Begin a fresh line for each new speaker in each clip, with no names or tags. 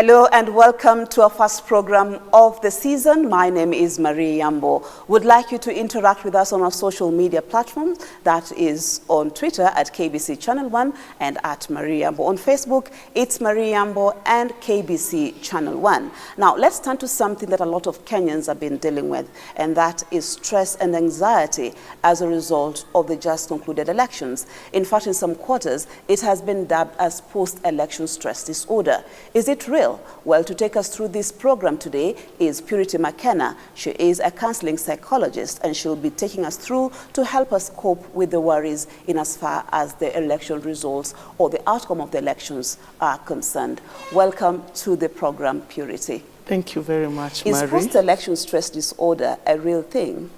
Hello and welcome to our first program of the season. My name is Marie Yambo. Would like you to interact with us on our social media platforms. That is on Twitter at KBC Channel 1 and at Marie Yambo. On Facebook, it's Marie Yambo and KBC Channel 1. Now, let's turn to something that a lot of Kenyans have been dealing with, and that is stress and anxiety as a result of the just concluded elections. In fact, in some quarters, it has been dubbed as post-election stress disorder. Is it real? Well, to take us through this program today is Purity McKenna. She is a counseling psychologist, and she'll be taking us through to help us cope with the worries in as far as the election results or the outcome of the elections are concerned. Welcome to the program, Purity.
Thank you very much, Marie.
Is post-election stress disorder a real thing?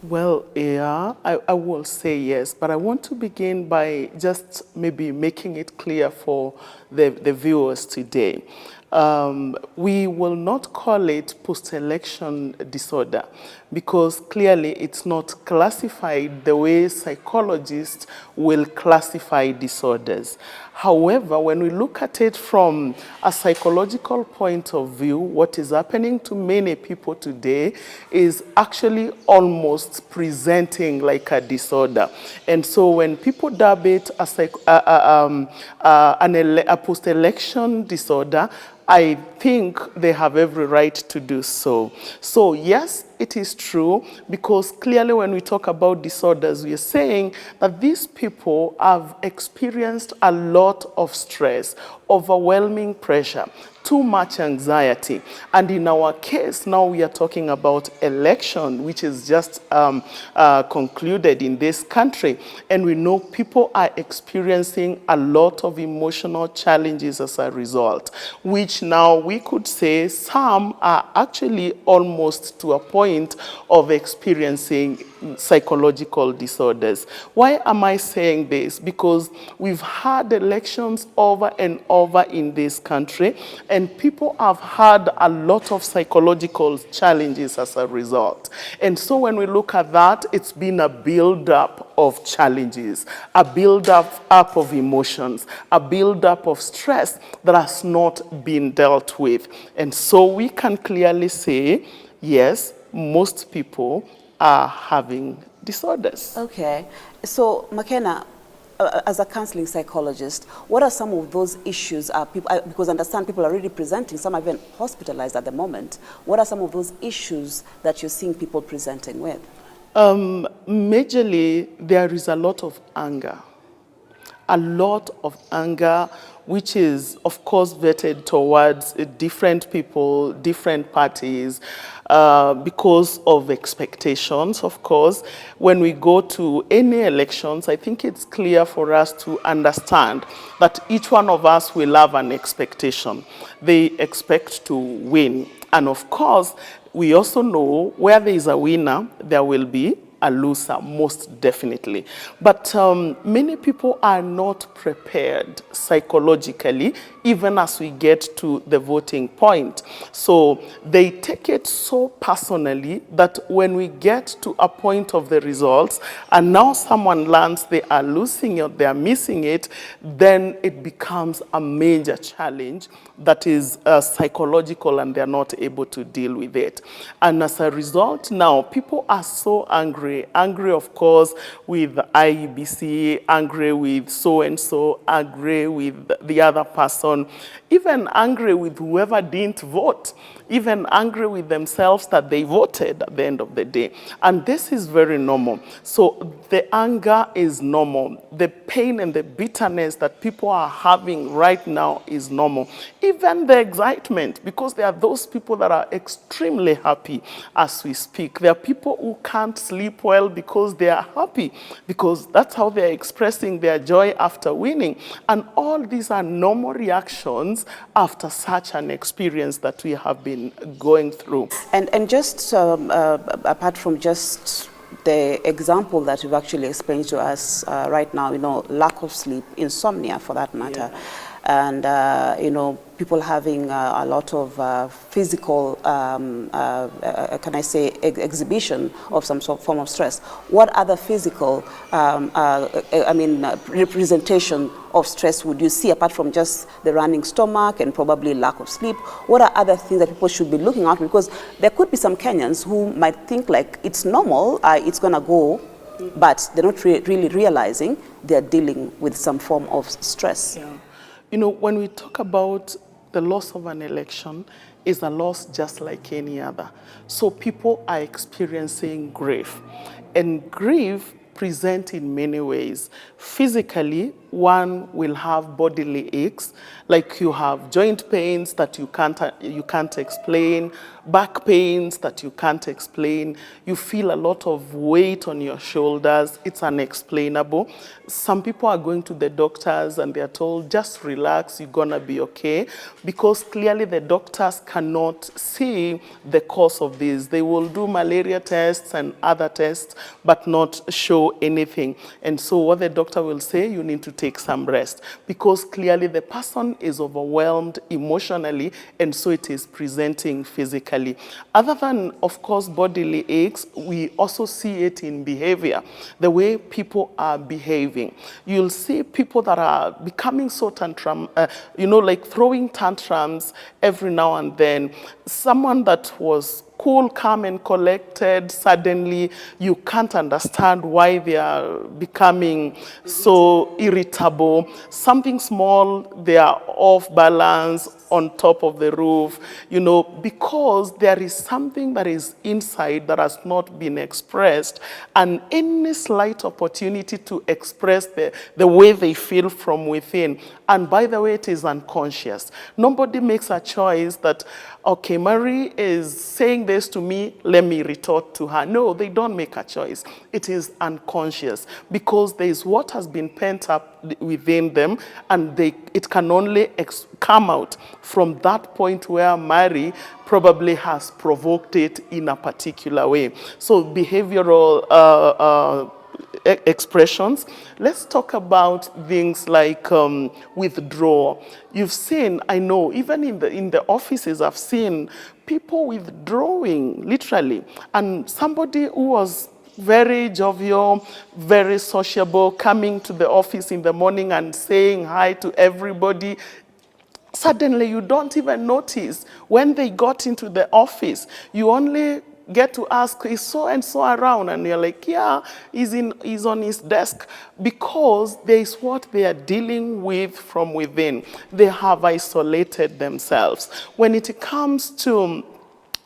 Well, yeah, I will say yes, but I want to begin by just maybe making it clear for the viewers today. We will not call it post-election disorder because clearly it's not classified the way psychologists will classify disorders. However, when we look at it from a psychological point of view, what is happening to many people today is actually almost presenting like a disorder. And so when people dub it as a post-election disorder, I think they have every right to do so. So yes, it is true, because clearly when we talk about disorders, we are saying that these people have experienced a lot of stress, overwhelming pressure, too much anxiety. And in our case, now we are talking about election, which is just concluded in this country. And we know people are experiencing a lot of emotional challenges as a result, which now we could say some are actually almost to a point of experiencing psychological disorders. Why am I saying this? Because we've had elections over and over in this country, and people have had a lot of psychological challenges as a result. And so when we look at that, it's been a build-up of challenges, a build-up of emotions, a build-up of stress that has not been dealt with. And so we can clearly say, yes, most people are having disorders.
Okay. So, McKenna, as a counseling psychologist, what are some of those issues? Because I understand people are already presenting, some are even hospitalized at the moment. What are some of those issues that you're seeing people presenting with?
Majorly, there is a lot of anger. A lot of anger, which is, of course, vetted towards different people, different parties, because of expectations, of course. When we go to any elections, I think it's clear for us to understand that each one of us will have an expectation. They expect to win. And of course, we also know where there is a winner, there will be a loser, most definitely. But many people are not prepared psychologically, even as we get to the voting point. So they take it so personally that when we get to a point of the results, and now someone learns they are losing it, they are missing it, then it becomes a major challenge that is psychological, and they're not able to deal with it. And as a result, now people are so angry, of course, with IEBC, angry with so-and-so, angry with the other person, even angry with whoever didn't vote, even angry with themselves that they voted at the end of the day. And this is very normal. So the anger is normal. The pain and the bitterness that people are having right now is normal. Even the excitement, because there are those people that are extremely happy as we speak. There are people who can't sleep well because they are happy, because that's how they're expressing their joy after winning. And all these are normal reactions after such an experience that we have been going through.
And just apart from just the example that you've actually explained to us right now, lack of sleep, insomnia for that matter. and people having a lot of physical, can I say, exhibition of some sort of form of stress. What other physical, representation of stress would you see apart from just the running stomach and probably lack of sleep? What are other things that people should be looking at? Because there could be some Kenyans who might think like it's normal, it's gonna go, but they're not really realizing they're dealing with some form of stress.
Yeah. When we talk about the loss of an election, is a loss just like any other. So people are experiencing grief. And grief presents in many ways. Physically, one will have bodily aches, like you have joint pains that you can't explain, back pains that you can't explain. You feel a lot of weight on your shoulders. It's unexplainable. Some people are going to the doctors and they're told, just relax, you're gonna be okay, because clearly the doctors cannot see the cause of this. They will do malaria tests and other tests, but not show anything. And so what the doctor will say, you need to take some rest, because clearly the person is overwhelmed emotionally, and so it is presenting physically. Other than, of course, bodily aches, we also see it in behavior, the way people are behaving. You'll see people that are becoming so like throwing tantrums every now and then. Someone that was cool, calm, and collected, suddenly you can't understand why they are becoming so irritable. Something small, they are off balance on top of the roof, because there is something that is inside that has not been expressed, and any slight opportunity to express the way they feel from within. And by the way, it is unconscious. Nobody makes a choice that, okay, Marie is saying this to me, let me retort to her. No, they don't make a choice. It is unconscious, because there is what has been pent up within them, and it can only come out from that point where Marie probably has provoked it in a particular way. So behavioral expressions. Let's talk about things like withdrawal. You've seen, I know, even in the offices, I've seen people withdrawing, literally. And somebody who was very jovial, very sociable, coming to the office in the morning and saying hi to everybody, suddenly you don't even notice when they got into the office. You only get to ask, is so-and-so around? And you're like, yeah, he's on his desk. Because there is what they are dealing with from within. They have isolated themselves. When it comes to,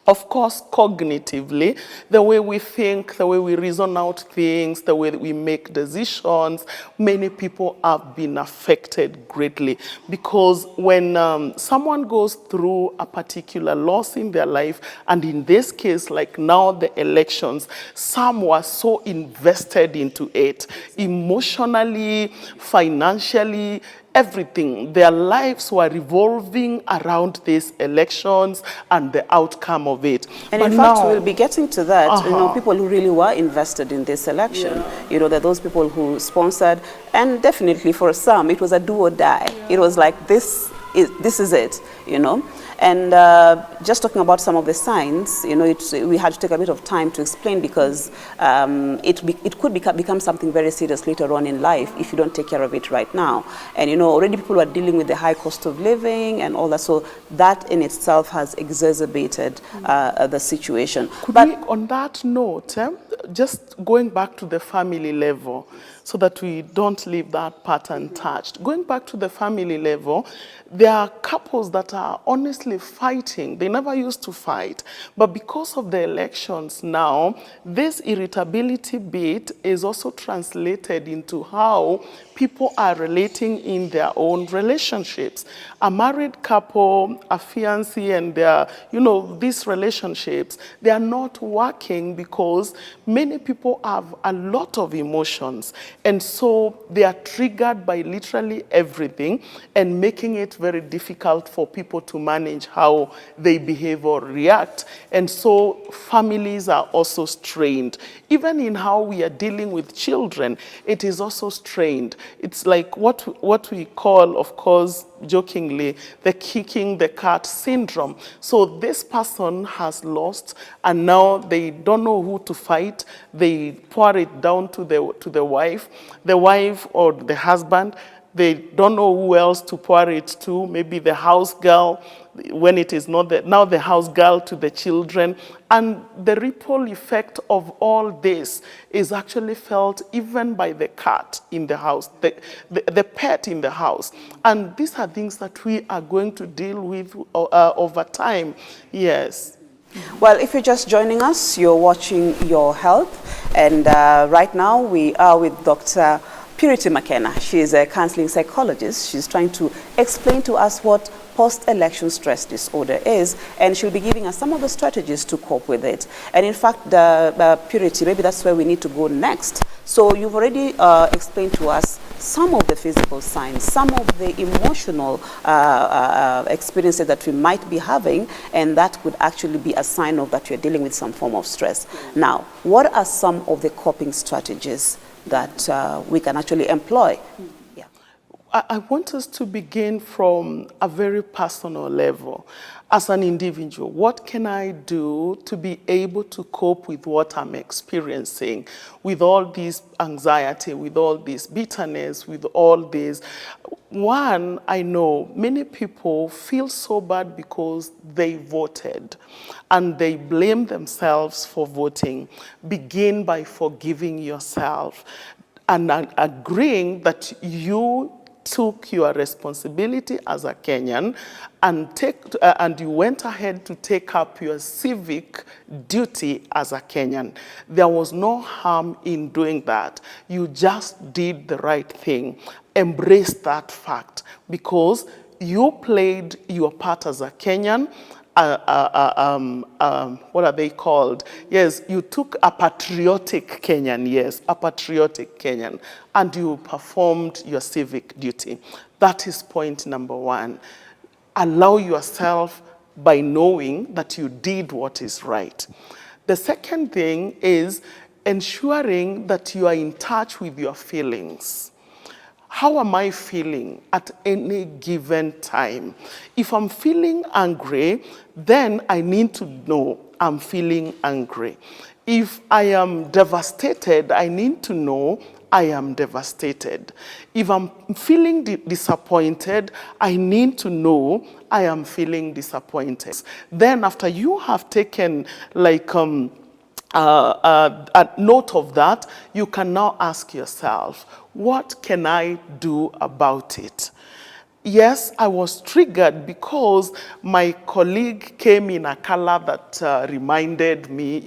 of course, cognitively, the way we think, the way we reason out things, the way that we make decisions, many people have been affected greatly. Because when someone goes through a particular loss in their life, and in this case, like now the elections, some were so invested into it, emotionally, financially, everything. Their lives were revolving around these elections and the outcome of it.
And
but
in fact, we'll be getting to that. People who really were invested in this election.
Yeah.
There are those people who sponsored, and definitely for some, it was a do or die. Yeah. It was like, this is it, And just talking about some of the signs, we had to take a bit of time to explain, because it could become something very serious later on in life if you don't take care of it right now. And already people are dealing with the high cost of living and all that, so that in itself has exacerbated the situation.
On that note, just going back to the family level, so that we don't leave that part untouched. Going back to the family level, there are couples that are honestly fighting. They never used to fight. But because of the elections now, this irritability bit is also translated into how people are relating in their own relationships. A married couple, a fiancé, and these relationships, they are not working because many people have a lot of emotions. And so they are triggered by literally everything, and making it very difficult for people to manage how they behave or react. And so families are also strained. Even in how we are dealing with children, it is also strained. It's like what we call, of course, jokingly, the kicking the cat syndrome. So this person has lost, and now they don't know who to fight. They pour it down to the wife or the husband. They don't know who else to pour it to, maybe the house girl, when it is not now the house girl, to the children. And the ripple effect of all this is actually felt even by the cat in the house, the pet in the house. And these are things that we are going to deal with over time. Yes.
Well, if you're just joining us, you're watching Your Health. And right now we are with Dr. Purity McKenna. She is a counseling psychologist. She's trying to explain to us what post-election stress disorder is, and she'll be giving us some of the strategies to cope with it. And in fact, Purity, maybe that's where we need to go next. So you've already explained to us some of the physical signs, some of the emotional experiences that we might be having, and that could actually be a sign of that you're dealing with some form of stress. Now, what are some of the coping strategies that we can actually employ? Yeah.
I want us to begin from a very personal level. As an individual, what can I do to be able to cope with what I'm experiencing, with all this anxiety, with all this bitterness, with all this? One, I know many people feel so bad because they voted and they blame themselves for voting. Begin by forgiving yourself and agreeing that you took your responsibility as a Kenyan and you went ahead to take up your civic duty as a Kenyan. There was no harm in doing that. You just did the right thing. Embrace that fact because you played your part as a Kenyan. What are they called? Yes, you took a patriotic Kenyan, yes, a patriotic Kenyan, and you performed your civic duty. That is point number one. Allow yourself by knowing that you did what is right. The second thing is ensuring that you are in touch with your feelings. How am I feeling at any given time? If I'm feeling angry, then I need to know I'm feeling angry. If I am devastated, I need to know I am devastated. If I'm feeling disappointed, I need to know I am feeling disappointed. Then after you have taken a note of that, you can now ask yourself, what can I do about it? Yes, I was triggered because my colleague came in a color that reminded me,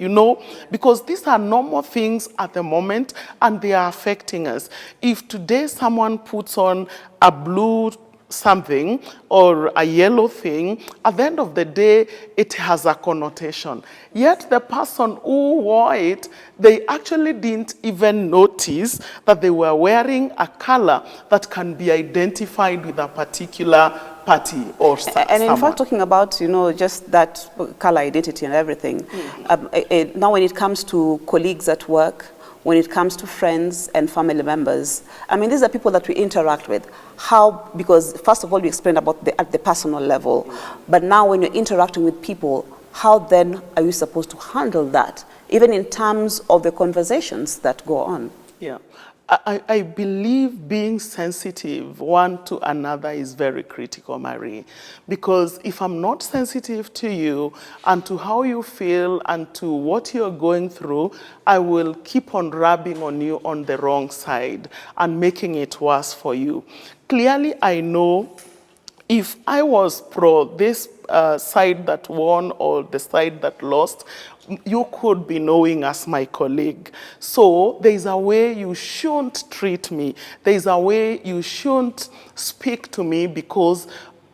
because these are normal things at the moment and they are affecting us. If today someone puts on a blue something or a yellow thing, at the end of the day, it has a connotation. Yet the person who wore it, they actually didn't even notice that they were wearing a color that can be identified with a particular party or someone.
And in fact, talking about, just that color identity and everything, now when it comes to colleagues at work, when it comes to friends and family members, I mean, these are people that we interact with. How, because first of all, you explained about at the personal level, but now when you're interacting with people, how then are you supposed to handle that, even in terms of the conversations that go on?
Yeah. I believe being sensitive one to another is very critical, Marie, because if I'm not sensitive to you and to how you feel and to what you're going through, I will keep on rubbing on you on the wrong side and making it worse for you. Clearly, I know if I was pro this side that won or the side that lost, you could be knowing as my colleague. So there's a way you shouldn't treat me. There's a way you shouldn't speak to me because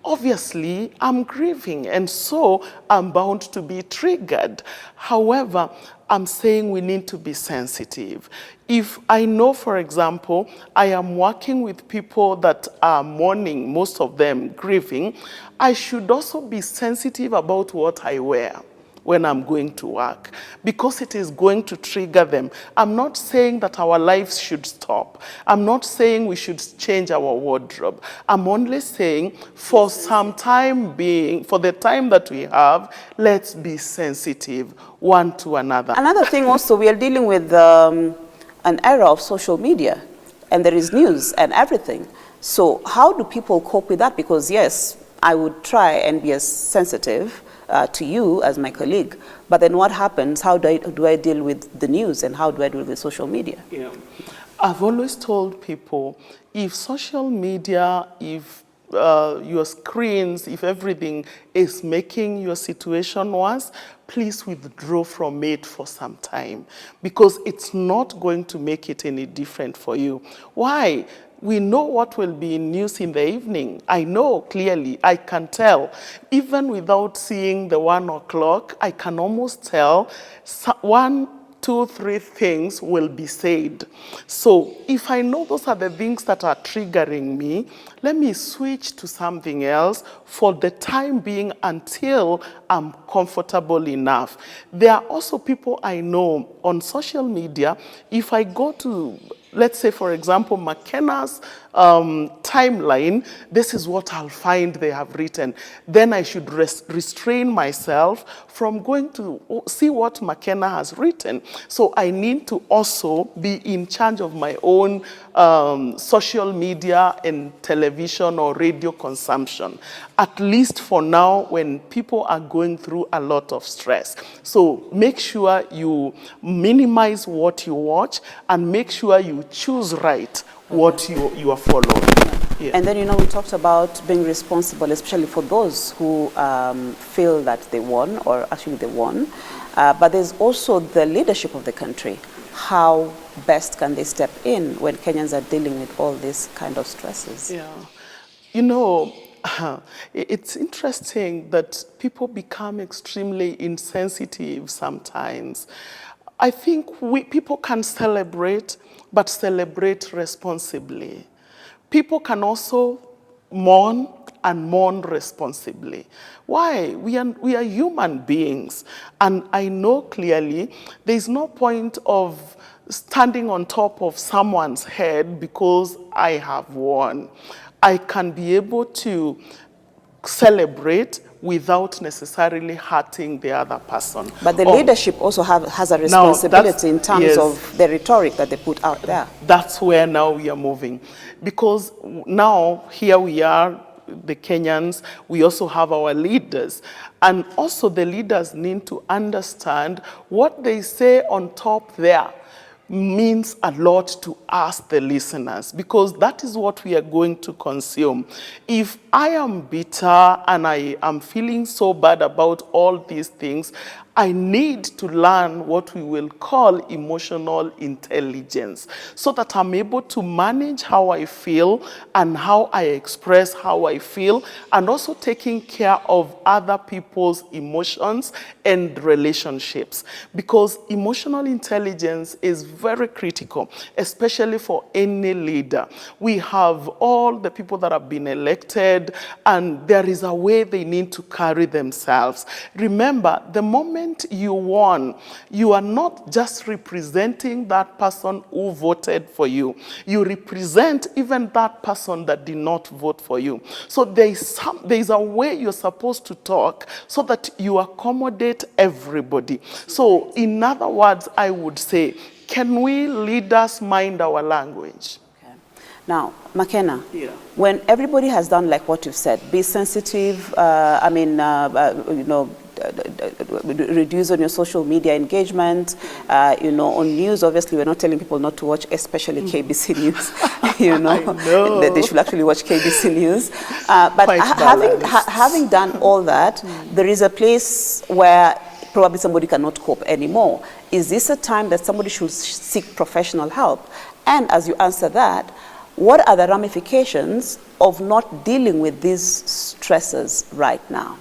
obviously I'm grieving and so I'm bound to be triggered. However, I'm saying we need to be sensitive. If I know, for example, I am working with people that are mourning, most of them grieving, I should also be sensitive about what I wear. when I'm going to work, because it is going to trigger them. I'm not saying that our lives should stop. I'm not saying we should change our wardrobe. I'm only saying for some time being, for the time that we have, let's be sensitive one to another.
Another thing also, we are dealing with an era of social media, and there is news and everything. So how do people cope with that? Because yes, I would try and be as sensitive to you as my colleague, but then what happens? How do I deal with the news, and how do I deal with social media?
Yeah. I've always told people, if social media, if your screens, if everything is making your situation worse, please withdraw from it for some time, because it's not going to make it any different for you. Why? We know what will be in news in the evening. I know clearly, I can tell. Even without seeing the 1 o'clock, I can almost tell 1, 2, 3 things will be said. So if I know those are the things that are triggering me, let me switch to something else for the time being until I'm comfortable enough. There are also people I know on social media, if I go to, let's say, for example, McKenna's timeline, this is what I'll find they have written. Then I should restrain myself from going to see what McKenna has written. So I need to also be in charge of my own social media and television or radio consumption, at least for now when people are going through a lot of stress. So make sure you minimize what you watch, and make sure you choose right what you are following. Yeah.
And then, we talked about being responsible, especially for those who feel that they won, or actually they won. But there's also the leadership of the country. How best can they step in when Kenyans are dealing with all these kind of stresses?
Yeah. It's interesting that people become extremely insensitive sometimes. I think people can celebrate, but celebrate responsibly. People can also mourn, and mourn responsibly. Why? We are human beings, and I know clearly there's no point of standing on top of someone's head because I have won. I can be able to celebrate without necessarily hurting the other person.
But the leadership also has a responsibility in terms of the rhetoric that they put out there.
That's where now we are moving. Because now here we are, the Kenyans, we also have our leaders. And also the leaders need to understand what they say on top there means a lot to us, the listeners, because that is what we are going to consume. If I am bitter and I am feeling so bad about all these things, I need to learn what we will call emotional intelligence, so that I'm able to manage how I feel and how I express how I feel, and also taking care of other people's emotions and relationships. Because emotional intelligence is very critical, especially for any leader. We have all the people that have been elected, and there is a way they need to carry themselves. Remember, the moment you won, you are not just representing that person who voted for you. You represent even that person that did not vote for you. So there is a way you're supposed to talk so that you accommodate everybody. So in other words, I would say, can we leaders mind our language?
Okay. Now, McKenna, when everybody has done like what you've said, be sensitive, reduce on your social media engagement, on news, obviously we're not telling people not to watch, especially KBC News,
I know.
They should actually watch KBC News. But having done all that, there is a place where probably somebody cannot cope anymore. Is this a time that somebody should seek professional help? And as you answer that, what are the ramifications of not dealing with these stresses right now?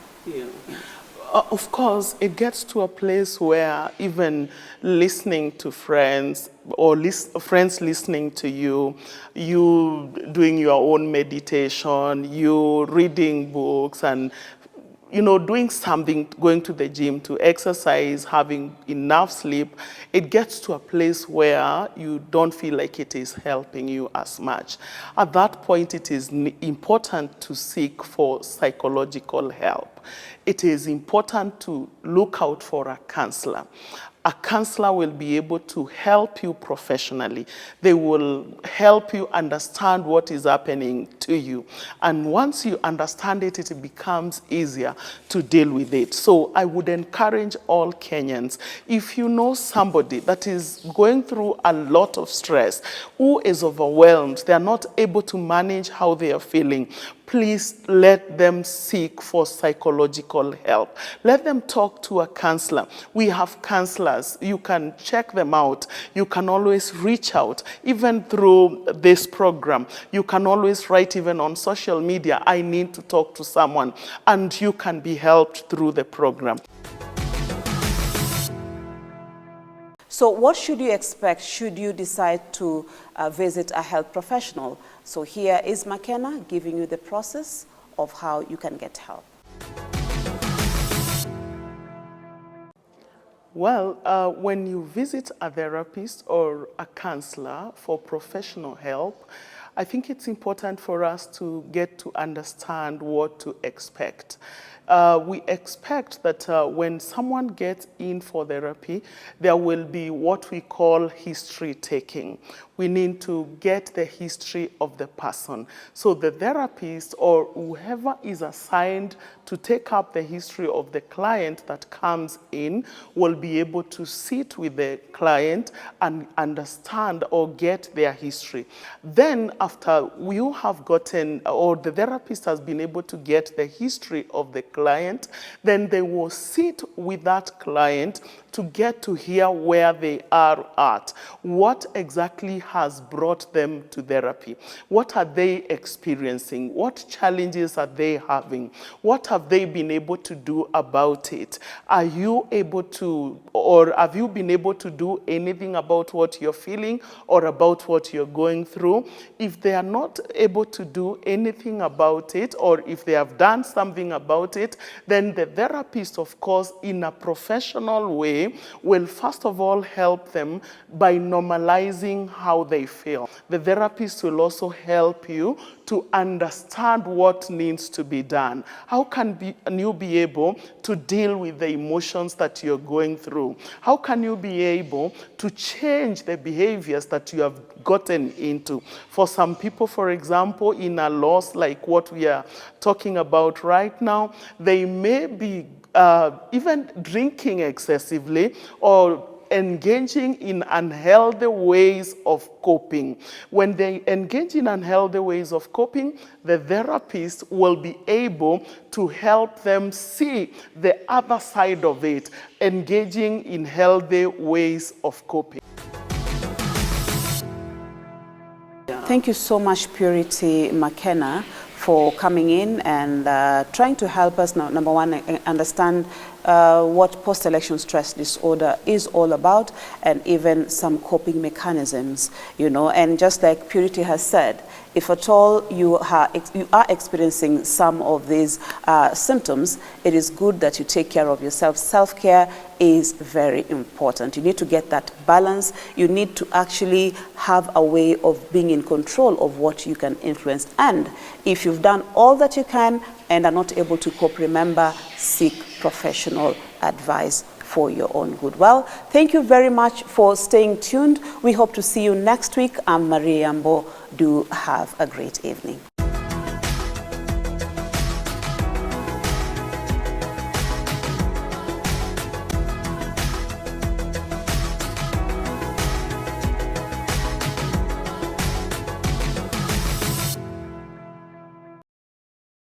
Of course, it gets to a place where even listening to friends, or friends listening to you, you doing your own meditation, you reading books, and doing something, going to the gym, to exercise, having enough sleep, it gets to a place where you don't feel like it is helping you as much. At that point, it is important to seek for psychological help. It is important to look out for a counselor. A counselor will be able to help you professionally. They will help you understand what is happening to you. And once you understand it, it becomes easier to deal with it. So I would encourage all Kenyans, if you know somebody that is going through a lot of stress, who is overwhelmed, they are not able to manage how they are feeling, please let them seek for psychological help. Let them talk to a counselor. We have counselors. You can check them out. You can always reach out, even through this program. You can always write even on social media, I need to talk to someone, and you can be helped through the program.
So what should you expect should you decide to visit a health professional? So here is McKenna giving you the process of how you can get help.
Well, when you visit a therapist or a counselor for professional help, I think it's important for us to get to understand what to expect. We expect that when someone gets in for therapy, there will be what we call history taking. We need to get the history of the person. So the therapist or whoever is assigned to take up the history of the client that comes in will be able to sit with the client and understand or get their history. Then after you have gotten, or the therapist has been able to get the history of the client, then they will sit with that client to get to hear where they are at. What exactly has brought them to therapy? What are they experiencing? What challenges are they having? What have they been able to do about it? Are you able to, or have you been able to do anything about what you're feeling or about what you're going through? If they are not able to do anything about it, or if they have done something about it, then the therapist, of course, in a professional way, will first of all help them by normalizing how they feel. The therapist will also help you to understand what needs to be done. How can you be able to deal with the emotions that you're going through? How can you be able to change the behaviors that you have gotten into? For some people, for example, in a loss like what we are talking about right now, they may be even drinking excessively or engaging in unhealthy ways of coping. When they engage in unhealthy ways of coping, the therapist will be able to help them see the other side of it, engaging in healthy ways of coping.
Thank you so much, Purity McKenna, for coming in and trying to help us, number one, understand what post-election stress disorder is all about, and even some coping mechanisms, and just like Purity has said, if at all you are experiencing some of these symptoms, it is good that you take care of yourself. Self-care is very important. You need to get that balance. You need to actually have a way of being in control of what you can influence. And if you've done all that you can and are not able to cope, remember, seek professional advice for your own good. Well, thank you very much for staying tuned. We hope to see you next week. I'm Marie Yambo. Do have a great evening.